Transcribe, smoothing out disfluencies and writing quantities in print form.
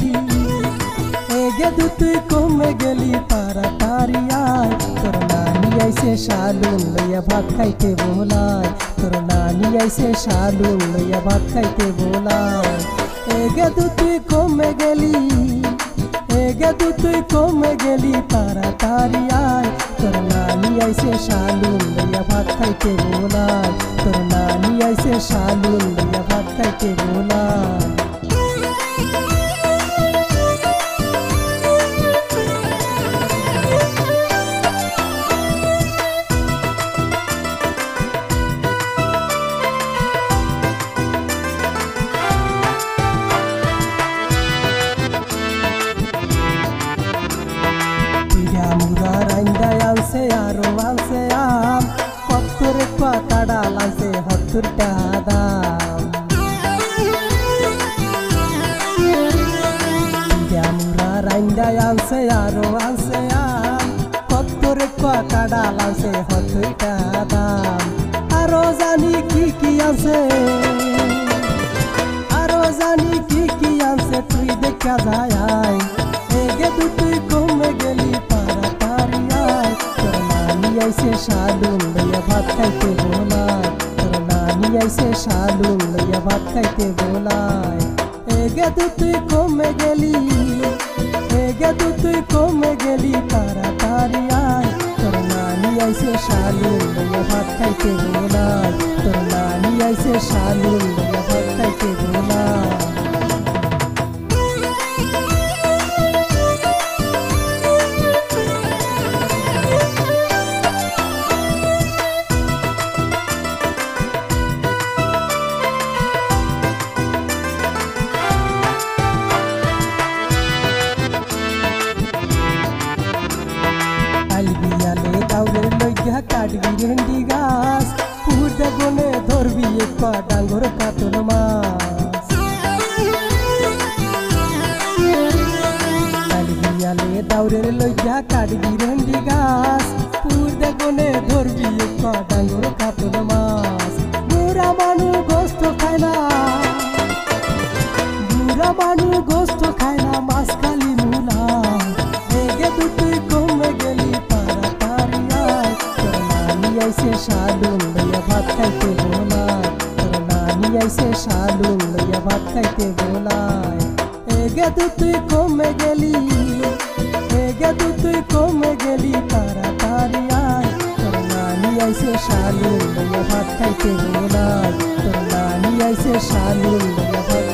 গেলি এগে তুই কমে গেলি তাড়াতাড়ি আয় তোর নানি আইছে শালুন লইয়া ভাত খাইতে বোলায় তোর নানি আইছে শালুন লইয়া ভাত খাইতে বোলায় এগে তুই কমে গেলি এগে তুই কমে গেলি তাড়াতাড়ি আয় তোর নানি আইছে শালুন লইয়া ভাত খাইতে বোলায় তোর নানি আইছে শালুন লইয়া ভাত খাইতে বোলায় আনছে আরো আনছে আম কত্তরে কাড়াল আনছে 70 টাকা দাম জামুরা রাইন্দায় আনছে আরো আনছে আম কত্তরে কাড়াল আনছে 70 টাকা দাম আরো জানি কি আছে আরো জানি কি আছে তুই দেখা যায় আয় এগে তুই কমে গেলি তাড়াতাড়ি আয় তোর নানি আইছে শালুন লইয়া ভাত খাইতে বোলায় তোর নানি আইছে শালুন লইয়া ভাত খাইতে বোলায় এগে তুই কমে গেলি এগে তুই কমে গেলি তাড়াতাড়ি আয় তোর নানি আইছে শালুন লইয়া ভাত খাইতে বোলায় তোর নানি আইছে শালুন লইয়া ভাত খাইতে বোলায় বিয়ালে দাউরে লইয়া কাটবি ভেন্ডি গাছ পুহুর গনে ধরবি এক ডাঙ্গর কাতল মাছ বিয়ালে দাউরে লইয়া কাটবি ভেন্ডি গাছ পুহুর গনে ধরবি এক ডাঙ্গর কাতল মাছ বুড়া মানু গোস্ত খায় না বুড়া মানু গোস্ত খায় না মাছ খালি মুলা এগে তুই কমে গেলি আইছে শালুন লইয়া ভাত খাইতে বোলায় তোর নানি আইছে শালুন লইয়া ভাত খাইতে বোলায় এগে তুই কমে গেলি এগে তুই কমে গেলি তাড়াতাড়ি আয় তোর নানি আইছে শালুন লইয়া ভাত খাইতে বোলায় তোর নানি আইছে শালুন লইয়া ভাত